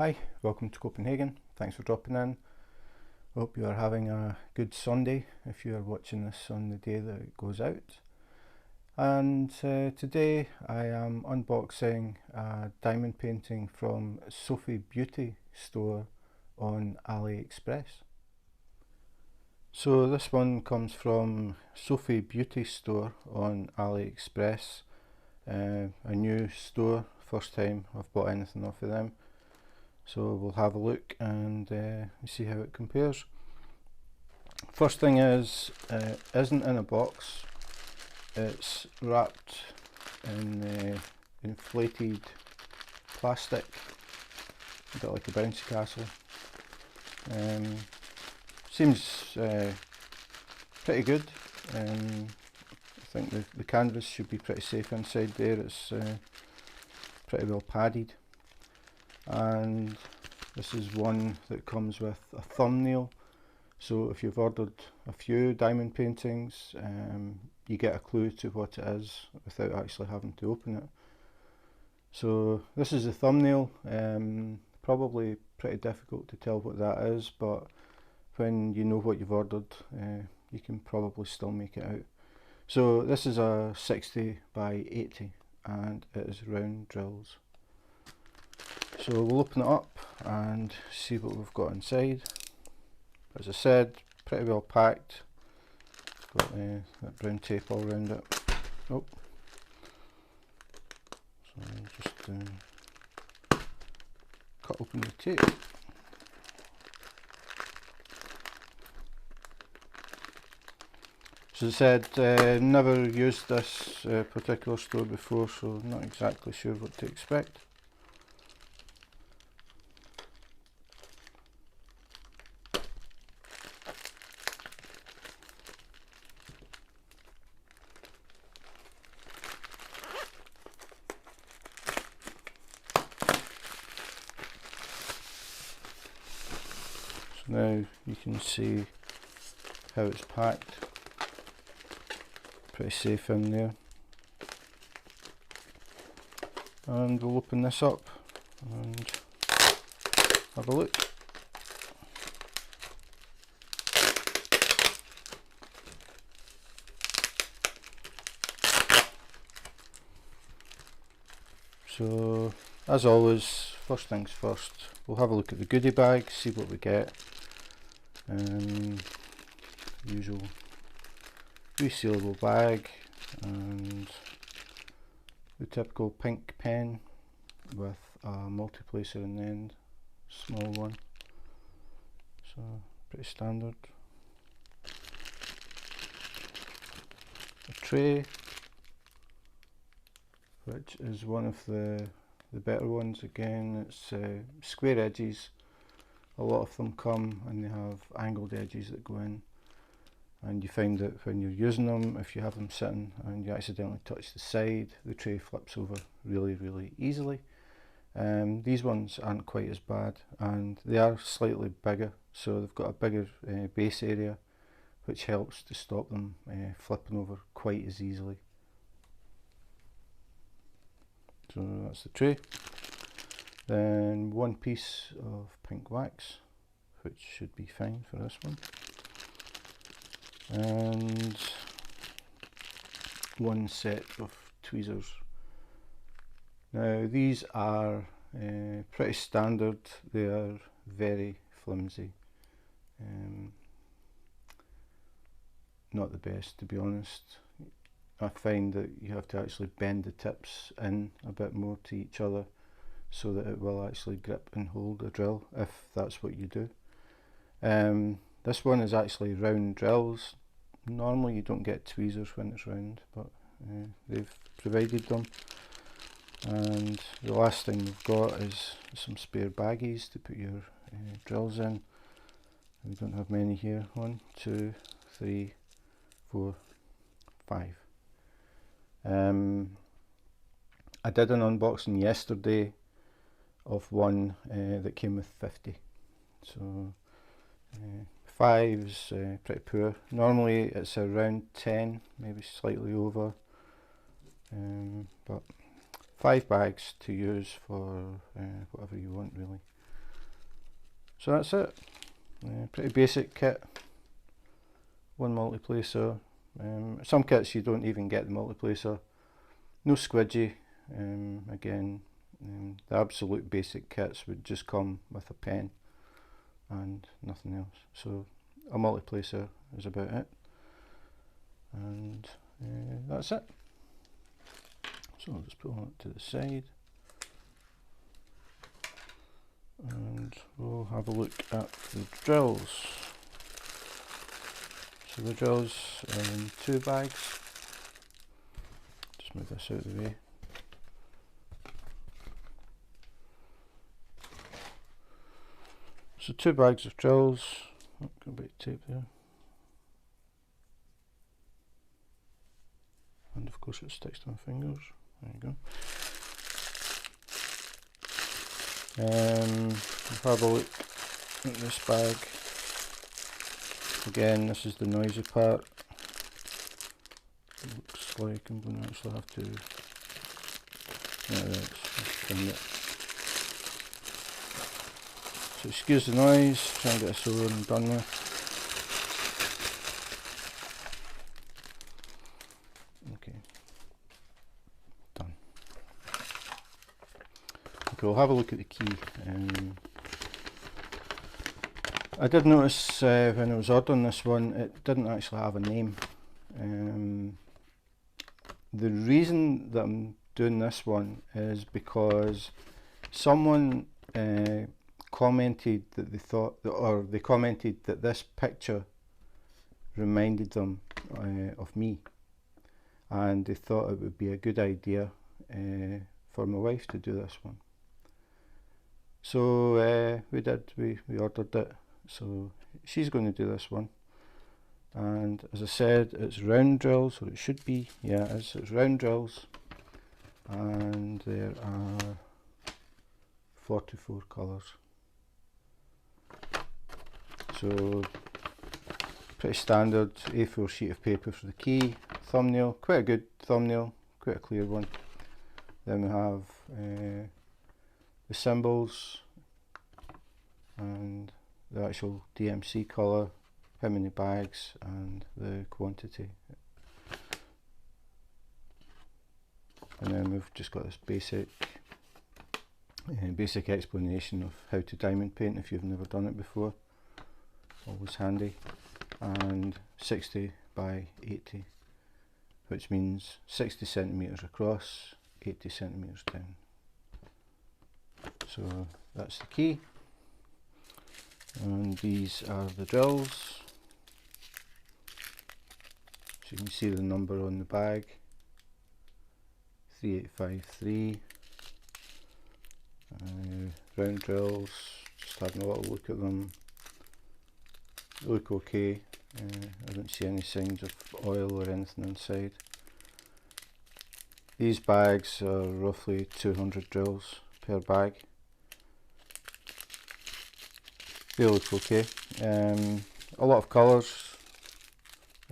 Hi, welcome to Copenhagen. Thanks for dropping in. Hope you are having a good Sunday if you are watching this on the day that it goes out. And today I am unboxing a diamond painting from Sophie Beauty store on AliExpress. So this one comes from Sophie Beauty store on AliExpress, a new store, first time I've bought anything off of them. So we'll have a look and see how it compares. First thing is, it isn't in a box, it's wrapped in inflated plastic, a bit like a bouncy castle. Seems pretty good. I think the canvas should be pretty safe inside there. It's pretty well padded. And this is one that comes with a thumbnail, so if you've ordered a few diamond paintings, you get a clue to what it is without actually having to open it. So this is the thumbnail. Probably pretty difficult to tell what that is, but when you know what you've ordered, you can probably still make it out. So this is a 60 by 80 and it is round drills. So we'll open it up and see what we've got inside. As I said, pretty well packed. Got that brown tape all around it. Oh, so I'll just cut open the tape. So as I said, never used this particular store before, so not exactly sure what to expect. Now you can see how it's packed, pretty safe in there. And we'll open this up and have a look. So as always, first things first, we'll have a look at the goodie bag, see what we get. Usual resealable bag and the typical pink pen with a multiplacer in the end, small one, so pretty standard. A tray, which is one of the better ones. Again, it's square edges. A lot of them come and they have angled edges that go in, and you find that when you're using them, if you have them sitting and you accidentally touch the side, the tray flips over really easily. These ones aren't quite as bad, and they are slightly bigger, so they've got a bigger base area, which helps to stop them flipping over quite as easily. So that's the tray. Then one piece of pink wax, which should be fine for this one, and one set of tweezers. Now these are pretty standard, they are very flimsy, not the best, to be honest. I find that you have to actually bend the tips in a bit more to each other so that it will actually grip and hold a drill, if that's what you do. This one is actually round drills. Normally you don't get tweezers when it's round, but they've provided them. And the last thing we've got is some spare baggies to put your drills in. We don't have many here. 1, 2, 3, 4, 5. I did an unboxing yesterday of one that came with 50, so 5's pretty poor. Normally it's around 10, maybe slightly over, but 5 bags to use for whatever you want, really. So that's it. Pretty basic kit. One multi-placer. Some kits you don't even get the multi-placer. No squidgy. Again, the absolute basic kits would just come with a pen and nothing else. So a multi-placer is about it. And that's it. So I'll just put that to the side. And we'll have a look at the drills. So the drills are in 2 bags. Just move this out of the way. So 2 bags of drills. Oh, got a bit of tape there. And of course it sticks to my fingers. There you go. We'll have a look at this bag. Again, this is the noisy part. It looks like I'm going to actually have to. Let's find it. So excuse the noise, try and get this over and done with. Okay, done. Okay, we'll have a look at the key. I did notice when I was ordering this one, it didn't actually have a name. The reason that I'm doing this one is because someone commented that they thought, or they commented that this picture reminded them of me, and they thought it would be a good idea for my wife to do this one. So we ordered it. So she's going to do this one, and as I said, it's round drills, or it should be. Yeah, it's round drills, and there are 44 colours. So pretty standard A4 sheet of paper for the key. Thumbnail, quite a good thumbnail, quite a clear one. Then we have the symbols and the actual DMC colour, how many bags, and the quantity. And then we've just got this basic explanation of how to diamond paint if you've never done it before. Always handy. And 60 by 80, which means 60 centimetres across, 80 centimetres down. So that's the key. And these are the drills. So you can see the number on the bag, 3853. Round drills, just having a little look at them. They look okay. I don't see any signs of oil or anything inside. These bags are roughly 200 drills per bag. They look okay. A lot of colours,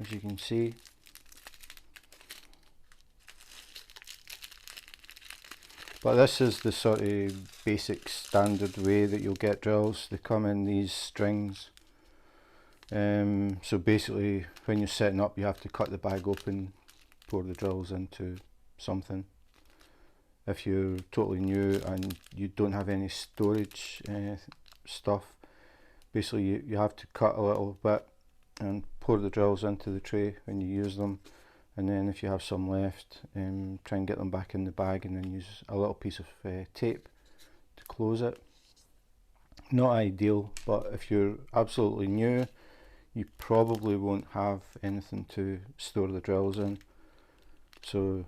as you can see. But this is the sort of basic standard way that you'll get drills. They come in these strings. So basically when you're setting up, you have to cut the bag open, pour the drills into something. If you're totally new and you don't have any storage stuff, basically you have to cut a little bit and pour the drills into the tray when you use them, and then if you have some left, try and get them back in the bag, and then use a little piece of tape to close it. Not ideal, but if you're absolutely new, you probably won't have anything to store the drills in. So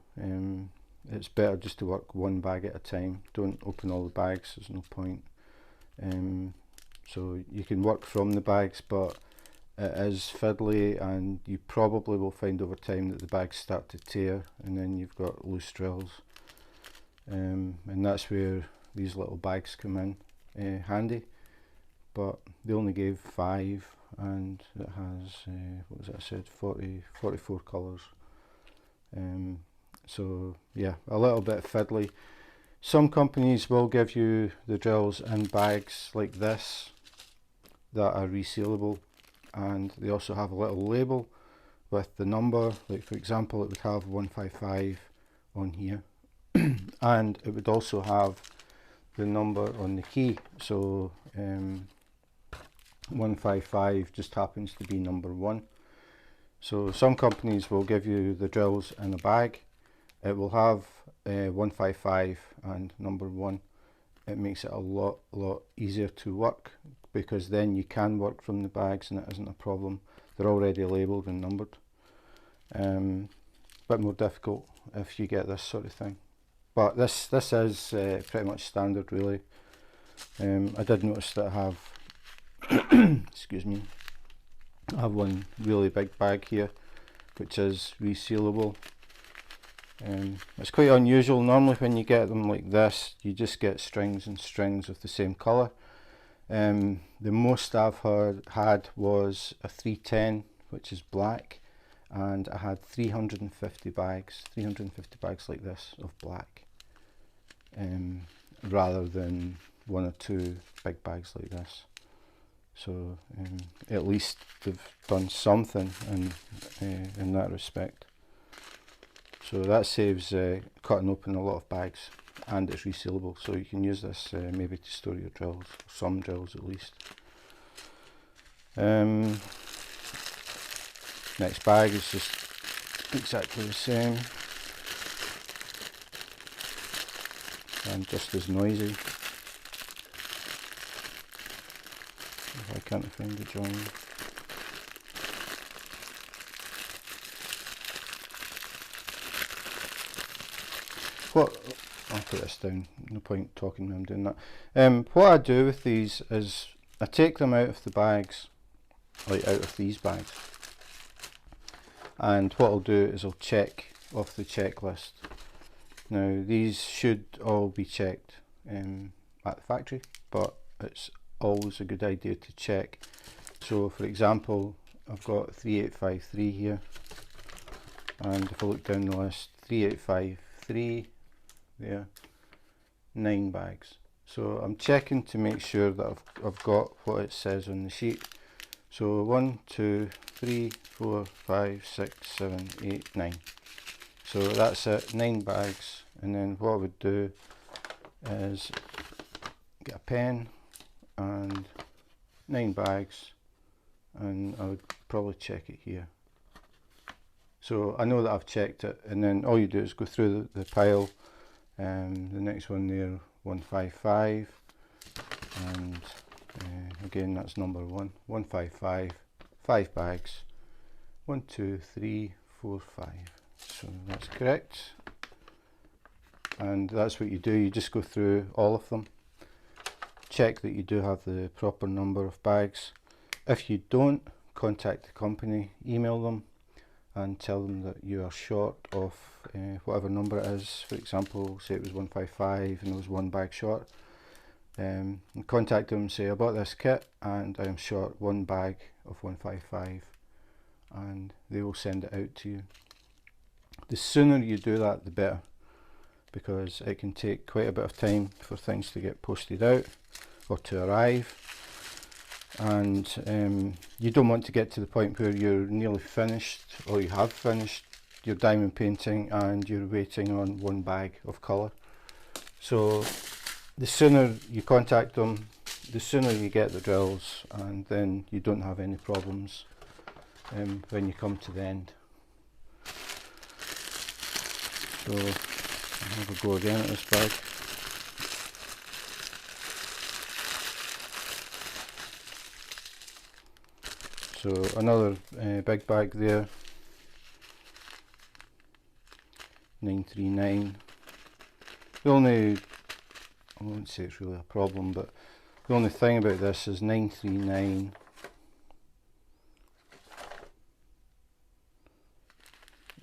it's better just to work one bag at a time. Don't open all the bags, there's no point. So you can work from the bags, but it is fiddly, and you probably will find over time that the bags start to tear, and then you've got loose drills. And that's where these little bags come in handy. But they only gave 5, and it has, what was it I said, 44 colours. So yeah, a little bit fiddly. Some companies will give you the drills in bags like this, that are resealable, and they also have a little label with the number. Like for example, it would have 155 on here and it would also have the number on the key. So 155 just happens to be number 1. So some companies will give you the drills in a bag. It will have 155 and number 1. It makes it a lot easier to work, because then you can work from the bags and it isn't a problem. They're already labelled and numbered. Bit more difficult if you get this sort of thing, but this is pretty much standard really. I did notice that I have excuse me, I have one really big bag here which is resealable. It's quite unusual. Normally when you get them like this, you just get strings and strings of the same colour. The most I've had was a 310, which is black, and I had 350 bags like this of black, rather than 1 or 2 big bags like this. So at least they've done something in that respect. So that saves cutting open a lot of bags, and it's resealable, so you can use this maybe to store your drills, some drills at least. Next bag is just exactly the same and just as noisy. If I can't find the join. I'll put this down, no point talking when I'm doing that. What I do with these is I take them out of the bags, like out of these bags, and what I'll do is I'll check off the checklist. Now these should all be checked at the factory, but it's always a good idea to check. So for example, I've got 3853 here, and if I look down the list, 3853 there, 9 bags. So I'm checking to make sure that I've got what it says on the sheet. So 1, 2, 3, 4, 5, 6, 7, 8, 9. So that's it, 9 bags. And then what I would do is get a pen and 9 bags, and I would probably check it here. So I know that I've checked it, and then all you do is go through the pile. The next one there, 155, and again that's number 1, 155, 5 bags, 1, 2, 3, 4, 5. So that's correct, and that's what you do. You just go through all of them, check that you do have the proper number of bags. If you don't, contact the company, email them and tell them that you are short of whatever number it is. For example, say it was 155 and there was 1 bag short. And contact them and say, I bought this kit and I am short 1 bag of 155, and they will send it out to you. The sooner you do that, the better, because it can take quite a bit of time for things to get posted out or to arrive. And you don't want to get to the point where you're nearly finished, or you have finished your diamond painting and you're waiting on 1 bag of colour. So the sooner you contact them, the sooner you get the drills, and then you don't have any problems when you come to the end. So I'll have a go again at this bag. So another big bag there, 939. The only, I won't say it's really a problem, but the only thing about this is 939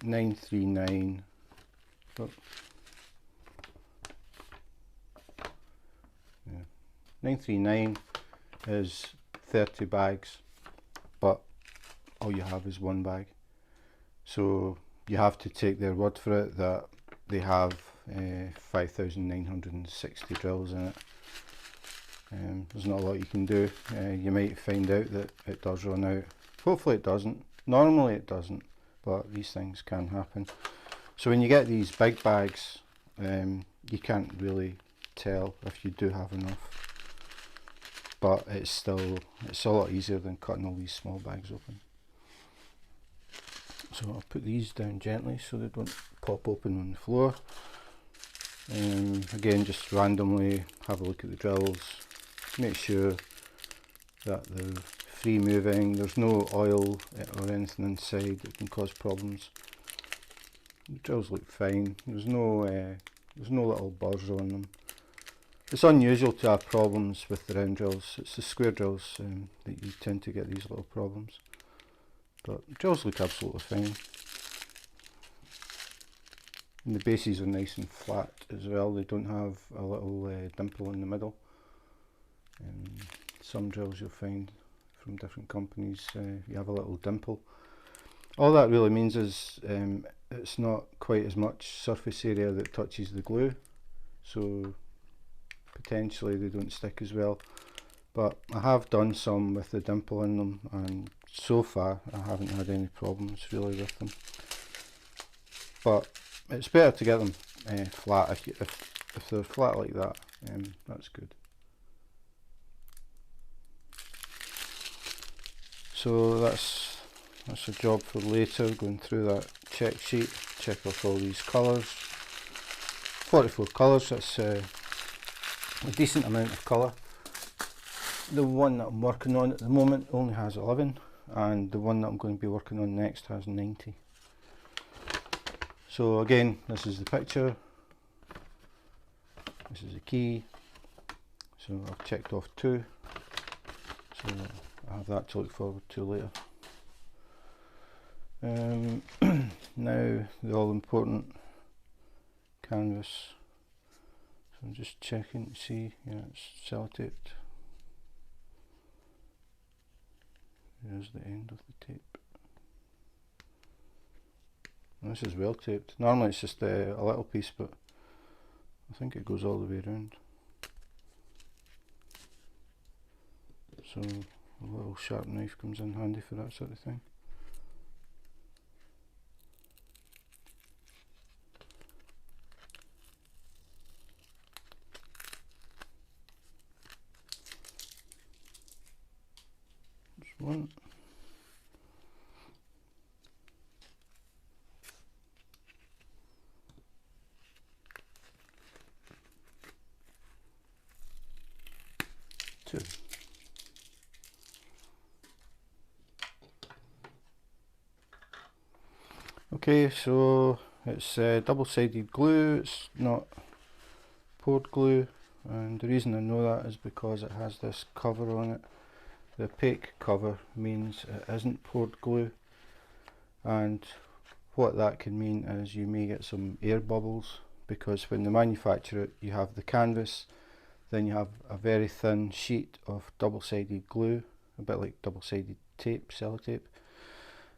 939 oh, yeah, 939 is 30 bags, but all you have is 1 bag. So you have to take their word for it that they have 5,960 drills in it. There's not a lot you can do. You might find out that it does run out. Hopefully it doesn't. Normally it doesn't, but these things can happen. So when you get these big bags, you can't really tell if you do have enough. But it's a lot easier than cutting all these small bags open. So I'll put these down gently so they don't pop open on the floor. Again, just randomly have a look at the drills, make sure that they're free moving, there's no oil or anything inside that can cause problems. The drills look fine, there's no little burrs on them. It's unusual to have problems with the round drills. It's the square drills that you tend to get these little problems. But the drills look absolutely fine. And the bases are nice and flat as well. They don't have a little dimple in the middle. Some drills you'll find from different companies, you have a little dimple. All that really means is it's not quite as much surface area that touches the glue. So potentially they don't stick as well, but I have done some with the dimple in them, and so far I haven't had any problems really with them. But it's better to get them flat. If they're flat like that, that's good. So that's a job for later, going through that check sheet, check off all these colours. 44 colours, that's a decent amount of colour. The one that I'm working on at the moment only has 11, and the one that I'm going to be working on next has 90. So again, this is the picture, this is the key, so I've checked off 2, so I have that to look forward to later. Now the all important canvas. So I'm just checking to see, yeah, it's sellotaped. Here's the end of the tape. And this is well taped. Normally it's just a little piece, but I think it goes all the way around. So a little sharp knife comes in handy for that sort of thing. Just one. Two. Okay, so it's double-sided glue, it's not poured glue, and the reason I know that is because it has this cover on it. The opaque cover means it isn't poured glue, and what that can mean is you may get some air bubbles, because when they manufacture it you have the canvas, then you have a very thin sheet of double-sided glue, a bit like double-sided tape, sellotape,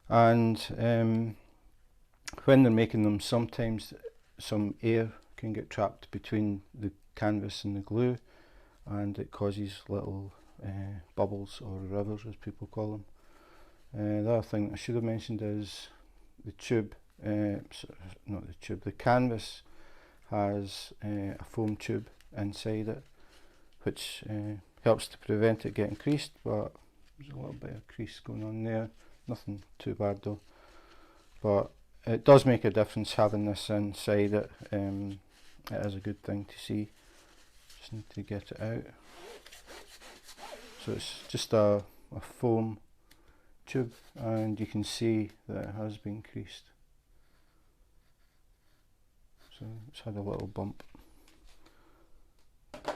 and when they're making them, sometimes some air can get trapped between the canvas and the glue, and it causes little bubbles, or rivers as people call them. The other thing I should have mentioned is the tube, not the tube, the canvas has a foam tube inside it, which helps to prevent it getting creased, but there's a little bit of crease going on there, nothing too bad though. But it does make a difference having this inside it. It is a good thing to see. Just need to get it out. So it's just a foam tube, and you can see that it has been creased. So it's had a little bump,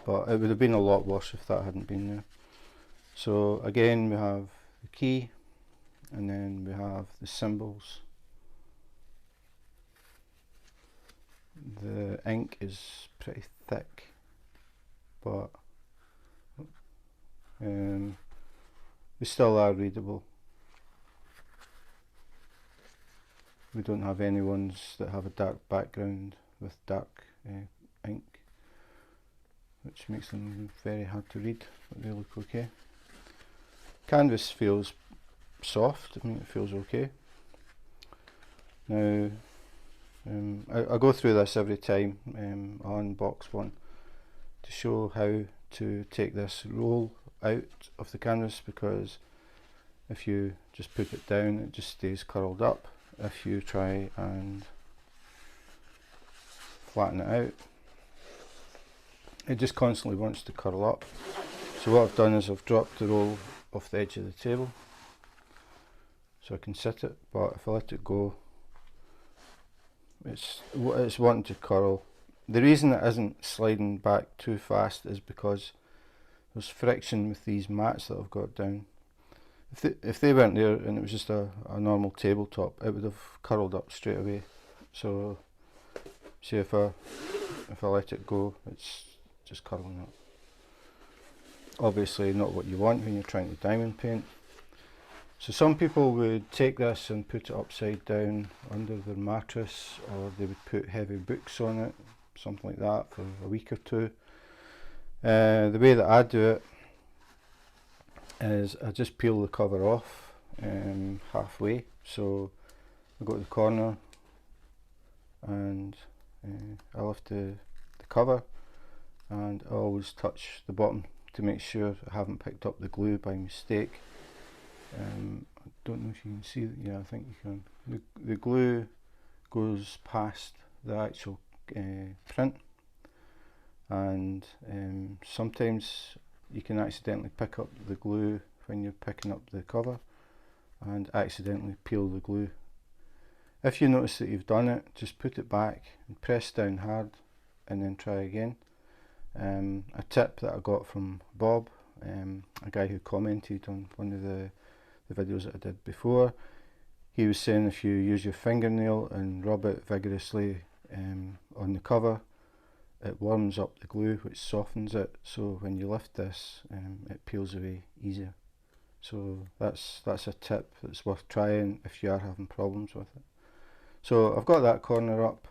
but it would have been a lot worse if that hadn't been there. So again, we have the key, and then we have the symbols. The ink is pretty thick, but they still are readable. We don't have any ones that have a dark background with dark ink. which makes them very hard to read, but they look okay. Canvas feels soft, I mean it feels okay. Now I go through this every time I unbox one to show how to take this roll out of the canvas, because if you just put it down it just stays curled up. If you try and flatten it out, it just constantly wants to curl up. So what I've done is I've dropped the roll off the edge of the table so I can sit it, but if I let it go it's wanting to curl. The reason it isn't sliding back too fast is because there's friction with these mats that I've got down. If they weren't there and it was just a normal tabletop, it would have curled up straight away. So see, if I let it go, it's just curling up. Obviously not what you want when you're trying to diamond paint. So some people would take this and put it upside down under their mattress, or they would put heavy books on it, something like that, for a week or two. The way that I do it is I just peel the cover off halfway. So I go to the corner and I lift the cover, and I always touch the bottom to make sure I haven't picked up the glue by mistake. I don't know if you can see that. Yeah, I think you can. The glue goes past the actual print, and sometimes you can accidentally pick up the glue when you're picking up the cover and accidentally peel the glue. If you notice that you've done it, just put it back and press down hard and then try again. A tip that I got from Bob, a guy who commented on one of the videos that I did before, he was saying if you use your fingernail and rub it vigorously on the cover, it warms up the glue, which softens it, so when you lift this it peels away easier. So that's a tip that's worth trying if you are having problems with it. So I've got that corner up,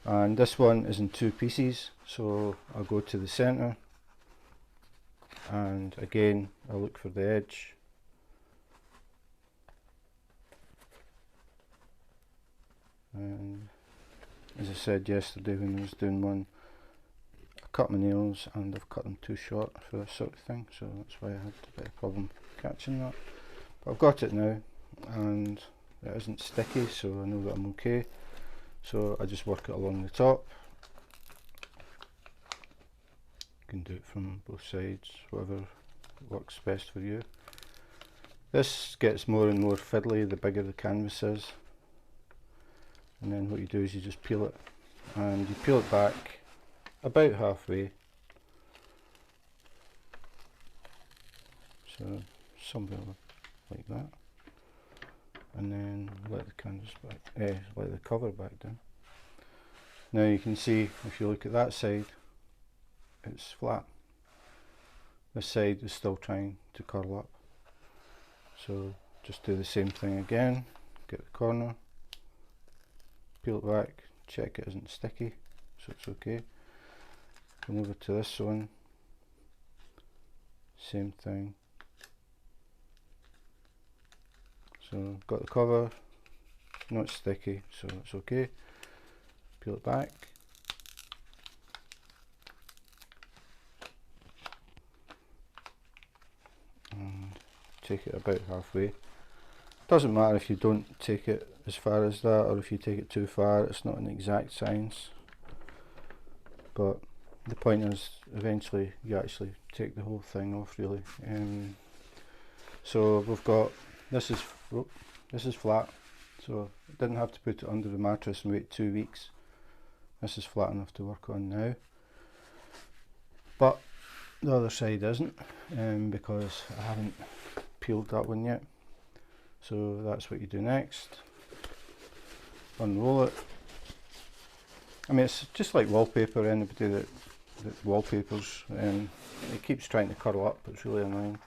and this one is in two pieces, so I'll go to the center and again I look for the edge. And as I said yesterday when I was doing one, I cut my nails and I've cut them too short for this sort of thing, so that's why I had a bit of problem catching that. But I've got it now and it isn't sticky, so I know that I'm okay. So I just work it along the top. You can do it from both sides, whatever works best for you. This gets more and more fiddly the bigger the canvas is. And then what you do is you just peel it, and you peel it back about halfway, so somewhere like that, and then let the canvas back, let the cover back down. Now you can see, if you look at that side, it's flat. This side is still trying to curl up, so just do the same thing again. Get the corner, peel it back, check it isn't sticky, so it's okay. Come over to this one, same thing. So got the cover, not sticky, so it's okay. Peel it back. And take it about halfway. Doesn't matter if you don't take it as far as that, or if you take it too far, it's not an exact science. But the point is, eventually you actually take the whole thing off, really. So we've got, this is flat, so I didn't have to put it under the mattress and wait 2 weeks. This is flat enough to work on now. But the other side isn't, because I haven't peeled that one yet. So that's what you do next. Unroll it. I mean, it's just like wallpaper. Anybody that wallpapers, it keeps trying to curl up. It's really annoying.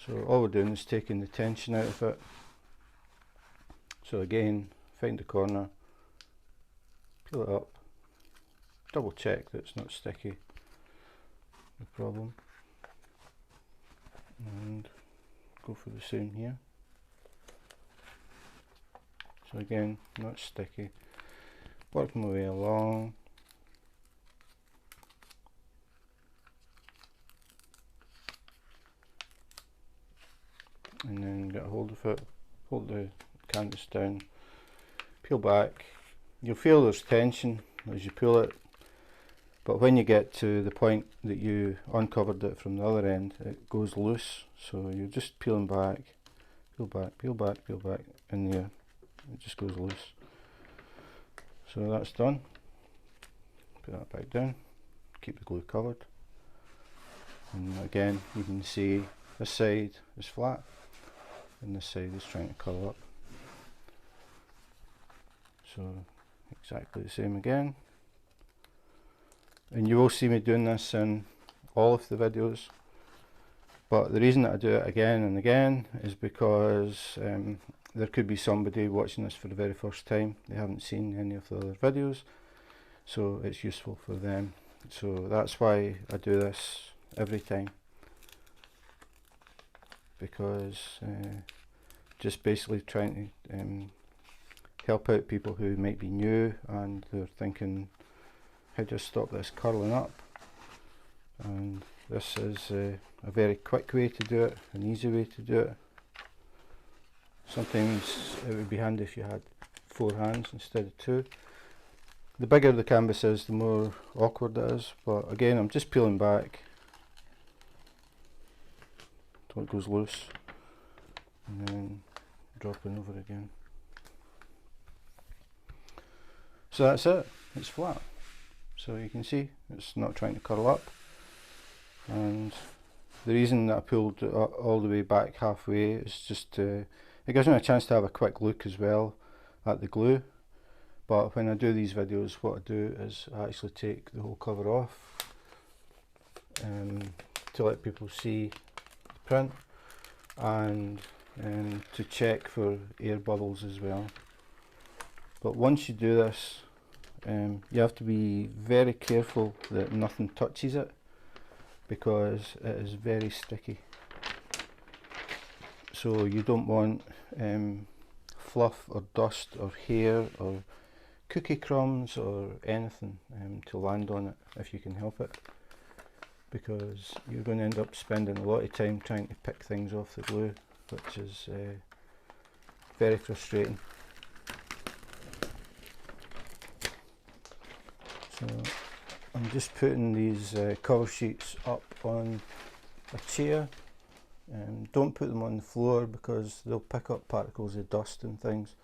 So all we're doing is taking the tension out of it. So again, find the corner, peel it up, double check that it's not sticky, no problem, and go for the same here. So again, not sticky, work my way along, and then get a hold of it, hold the canvas down, peel back. You'll feel there's tension as you pull it, but when you get to the point that you uncovered it from the other end, it goes loose. So you're just peeling back, peel back, peel back, peel back, and there, it just goes loose. So that's done. Put that back down, keep the glue covered, and again you can see this side is flat and this side is trying to curl up. So exactly the same again, and you will see me doing this in all of the videos, but the reason that I do it again and again is because there could be somebody watching this for the very first time. They haven't seen any of the other videos, so it's useful for them. So that's why I do this every time, because just basically trying to help out people who might be new and they're thinking, how do I stop this curling up? And this is a very quick way to do it, an easy way to do it. Sometimes it would be handy if you had 4 hands instead of 2. The bigger the canvas is, the more awkward it is, but again I'm just peeling back until it goes loose, and then dropping over again. So that's it, it's flat. So you can see it's not trying to curl up, and the reason that I pulled it all the way back halfway is just to, it gives me a chance to have a quick look as well at the glue. But when I do these videos, what I do is I actually take the whole cover off to let people see the print, and to check for air bubbles as well. But once you do this, you have to be very careful that nothing touches it, because it is very sticky. So you don't want fluff or dust or hair or cookie crumbs or anything to land on it if you can help it, because you're going to end up spending a lot of time trying to pick things off the glue, which is very frustrating. So I'm just putting these cover sheets up on a chair. Don't put them on the floor because they'll pick up particles of dust and things,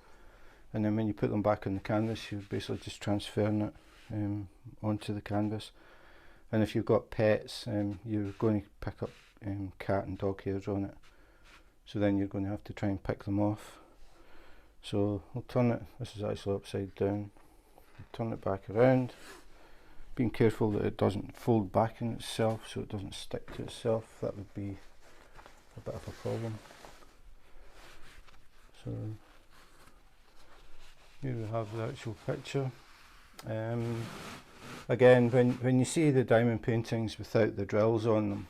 and then when you put them back on the canvas, you're basically just transferring it onto the canvas. And if you've got pets, you're going to pick up cat and dog hairs on it, so then you're going to have to try and pick them off. So we'll turn it, this is actually upside down, turn it back around, being careful that it doesn't fold back in itself so it doesn't stick to itself. That would be a bit of a problem. So here we have the actual picture. Again, when you see the diamond paintings without the drills on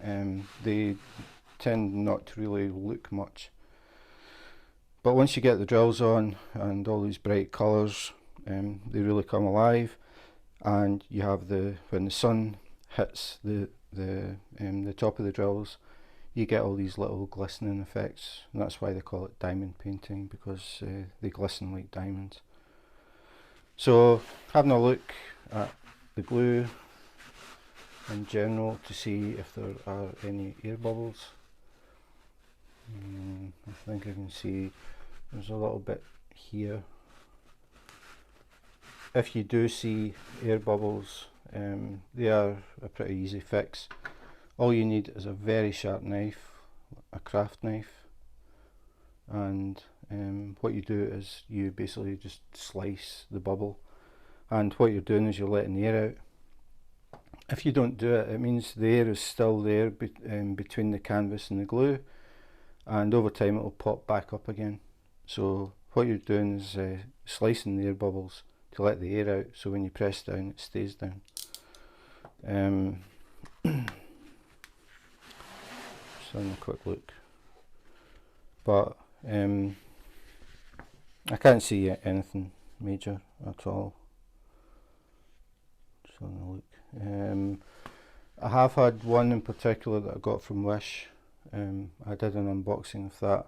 them, they tend not to really look much. But once you get the drills on and all these bright colours, they really come alive, and you have when the sun hits the top of the drills, you get all these little glistening effects, and that's why they call it diamond painting, because they glisten like diamonds. So having a look at the glue in general to see if there are any air bubbles. I think I can see there's a little bit here. If you do see air bubbles, they are a pretty easy fix. All you need is a very sharp knife, a craft knife, and what you do is you basically just slice the bubble, and what you're doing is you're letting the air out. If you don't do it, it means the air is still there between the canvas and the glue, and over time it will pop back up again. So what you're doing is slicing the air bubbles to let the air out, so when you press down it stays down. Just having a quick look, but I can't see anything major at all. Just having a look. I have had one in particular that I got from Wish. I did an unboxing of that.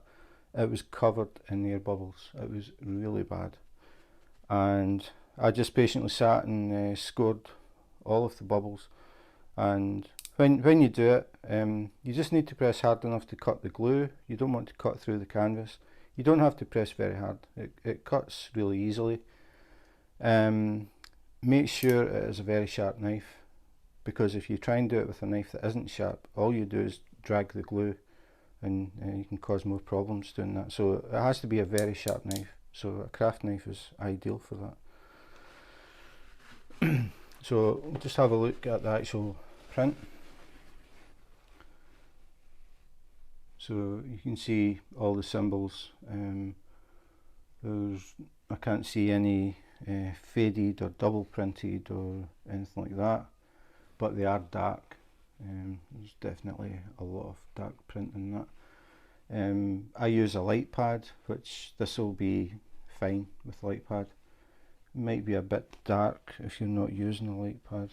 It was covered in air bubbles. It was really bad, and I just patiently sat and scored all of the bubbles. And when you do it, you just need to press hard enough to cut the glue. You don't want to cut through the canvas. You don't have to press very hard. It cuts really easily. Make sure it is a very sharp knife, because if you try and do it with a knife that isn't sharp, all you do is drag the glue, and you can cause more problems doing that. So it has to be a very sharp knife. So a craft knife is ideal for that. So we'll just have a look at the actual print. So you can see all the symbols. I can't see any faded or double printed or anything like that, but they are dark. There's definitely a lot of dark print in that. I use a light pad, which this will be fine with light pad. Might be a bit dark if you're not using a light pad,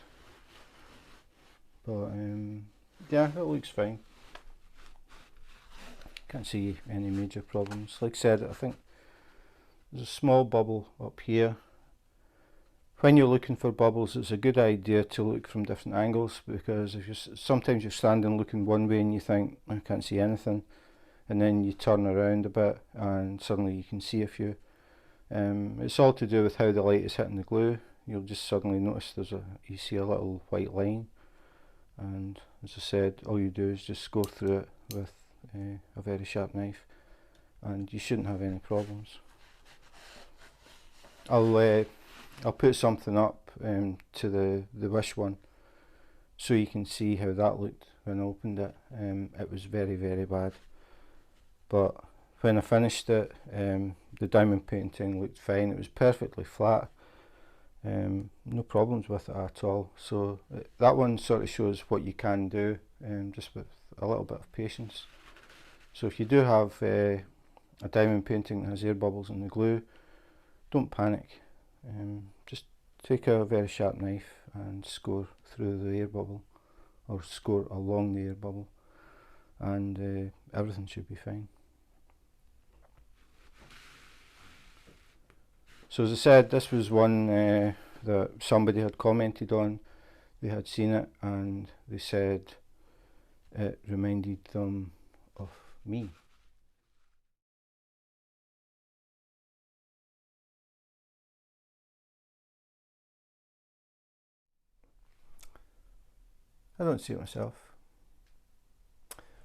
but yeah, it looks fine. Can't see any major problems. Like I said, I think there's a small bubble up here. When you're looking for bubbles, it's a good idea to look from different angles, because if sometimes you're standing looking one way and you think, I can't see anything, and then you turn around a bit and suddenly you can see a few. It's all to do with how the light is hitting the glue. You'll just suddenly notice you see a little white line, and as I said, all you do is just score through it with a very sharp knife, and you shouldn't have any problems. I'll put something up to the Wish one, so you can see how that looked when I opened it. It was very, very bad, but when I finished it, the diamond painting looked fine. It was perfectly flat, no problems with it at all. So that one sort of shows what you can do, just with a little bit of patience. So if you do have a diamond painting that has air bubbles in the glue, don't panic. Just take a very sharp knife and score through the air bubble, or score along the air bubble, and everything should be fine. So as I said, this was one that somebody had commented on. They had seen it and they said it reminded them of me. I don't see it myself.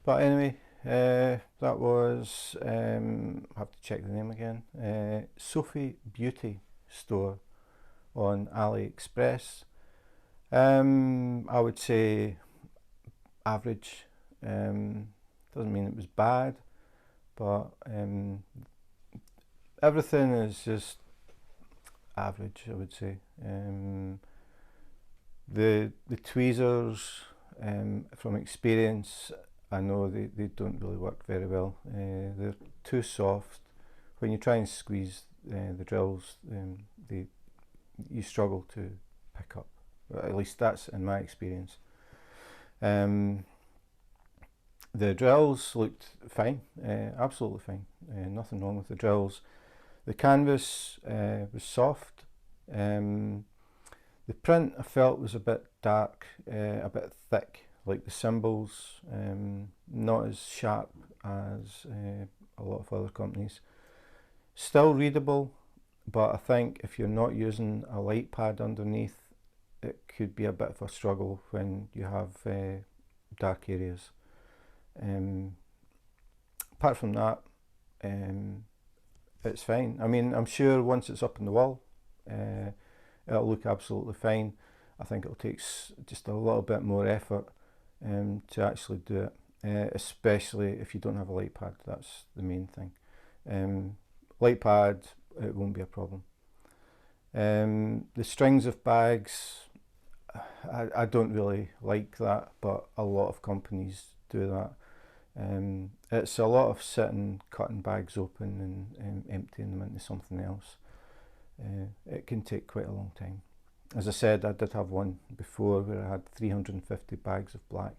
But anyway, that was, I have to check the name again, Sophie Beauty store on AliExpress. I would say average. Doesn't mean it was bad, but everything is just average, I would say. The tweezers, from experience, I know they don't really work very well. They're too soft. When you try and squeeze the drills, you struggle to pick up. At least that's in my experience. The drills looked fine, absolutely fine. Nothing wrong with the drills. The canvas was soft. The print I felt was a bit dark, a bit thick, like the symbols, not as sharp as a lot of other companies. Still readable, but I think if you're not using a light pad underneath, it could be a bit of a struggle when you have dark areas. Apart from that, it's fine. I mean, I'm sure once it's up on the wall, it'll look absolutely fine. I think it'll take just a little bit more effort to actually do it, especially if you don't have a light pad. That's the main thing. Light pad, it won't be a problem. The strings of bags, I don't really like that, but a lot of companies do that. It's a lot of sitting, cutting bags open and emptying them into something else. It can take quite a long time. As I said, I did have one before where I had 350 bags of black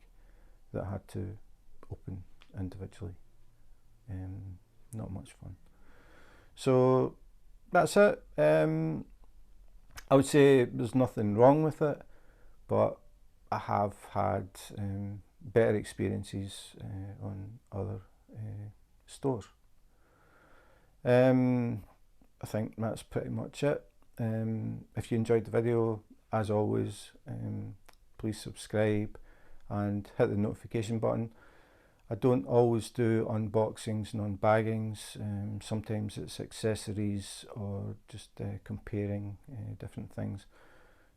that I had to open individually. Not much fun. So that's it. I would say there's nothing wrong with it, but I have had better experiences on other stores. I think that's pretty much it. If you enjoyed the video, as always, please subscribe and hit the notification button. I don't always do unboxings and unbaggings. Sometimes it's accessories or just comparing different things.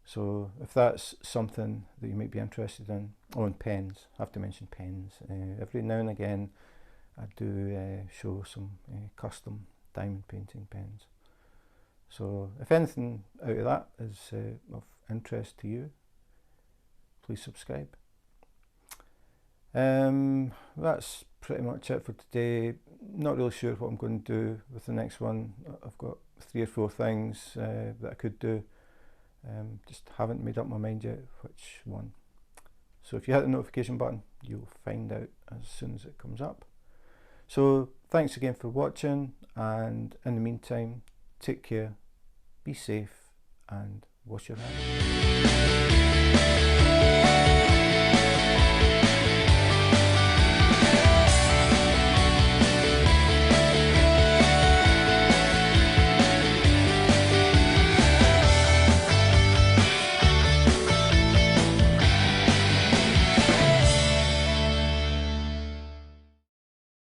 So if that's something that you might be interested in, oh, and pens, I have to mention pens. Every now and again I do show some custom diamond painting pens. So if anything out of that is of interest to you, please subscribe. That's pretty much it for today. Not really sure what I'm going to do with the next one. I've got 3 or 4 things that I could do. Just haven't made up my mind yet which one. So if you hit the notification button, you'll find out as soon as it comes up. So thanks again for watching, and in the meantime, take care, be safe, and wash your hands.